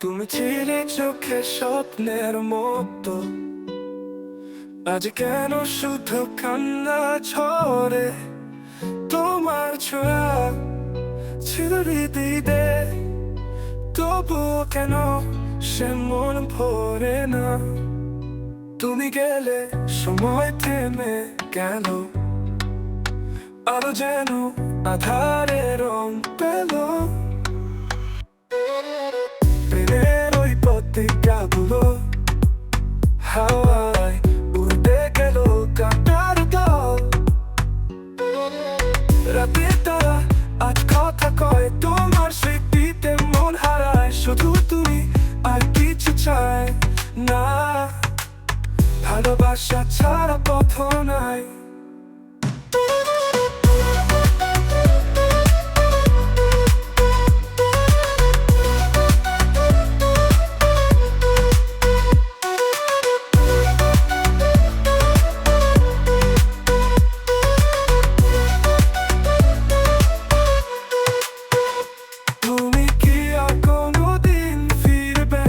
তুমি ছিলে চোখে স্বপ্নের মতো, আজ কেন শুধু কান্না ঝরে? তোমার ছোঁয়া ছিল হৃদয়ে, তবুও কেন সে মন ভরে না? তুমি গেলে সময় থেমে গেল, আলো যেন আধারে রং পেল। প্রেমের ওই প্রতিজ্ঞাগুলো হাওয়ায় উড়ে গেল কাঁটার দল। রাতে তারা আজ কথা কয়, তোমার স্মৃতিতে মন হারায়। শুধু তুমি আর কিছু চায় না, ভালোবাসা ছাড়া পথ নাই। তুমি কি আর কোনোদিন ফিরবে?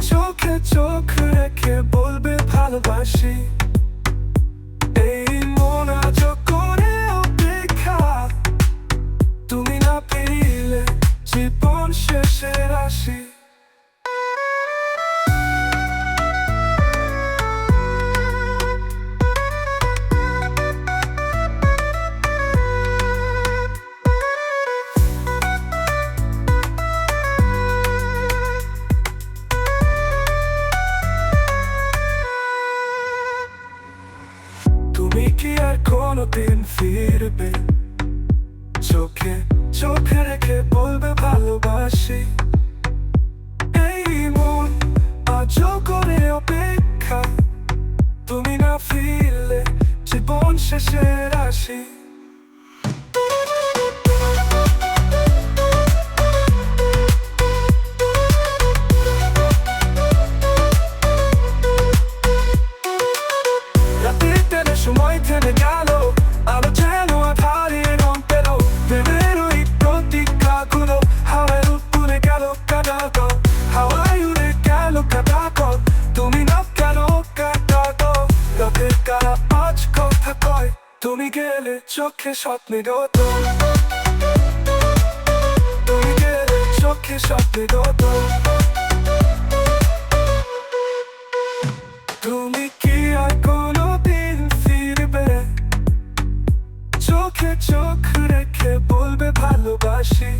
চোখে চোখ রেখে বলবে ভালোবাসি। এই মন আজ করে অপেক্ষা, তুমি না ফিরলে জীবন শেষের আসি। তুমি কি আর কোনোদিন ফিরবে? চোখে চোখে রেখে বলবে ভালোবাসি। এই মন আজ করে অপেক্ষা, তুমি না ফিরলে জীবন শেষের আসি। সময় থেমে গেল, আলো যেন আধারে রং পেল। প্রেমের ওই প্রতিজ্ঞাগুলো হাওয়ায় উড়ে গেল কাঁটা দল। হাওয়ায় উড়ে গেল কাঁটা দল, তুমি না গেল কাঁটা দল। রাতের কারা আজ কথা কয়, তুমি গেলে চোখে স্বপ্নের দোল। তুমি গেলে চোখে স্বপ্নের দোল। তুমি কি আর কোনোদিন ফিরবে? চোখে চোখ রেখে বলবে ভালোবাসি।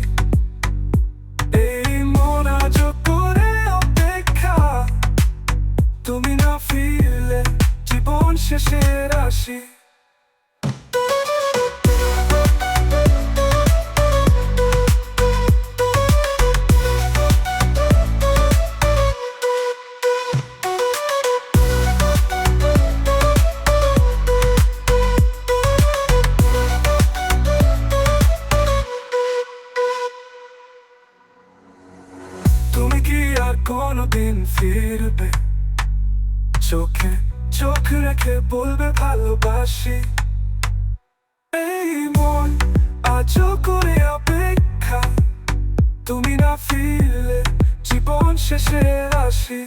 এই মন আজ করে অপেক্ষা, তুমি না ফিরলে জীবন শেষের আসি। তুমি কি আর কোনোদিন ফিরবে? চোখে চোখ রেখে বলবে ভালোবাসি। এই মন আজ করে অপেক্ষা, তুমি না ফিরলে জীবন শেষে আসি।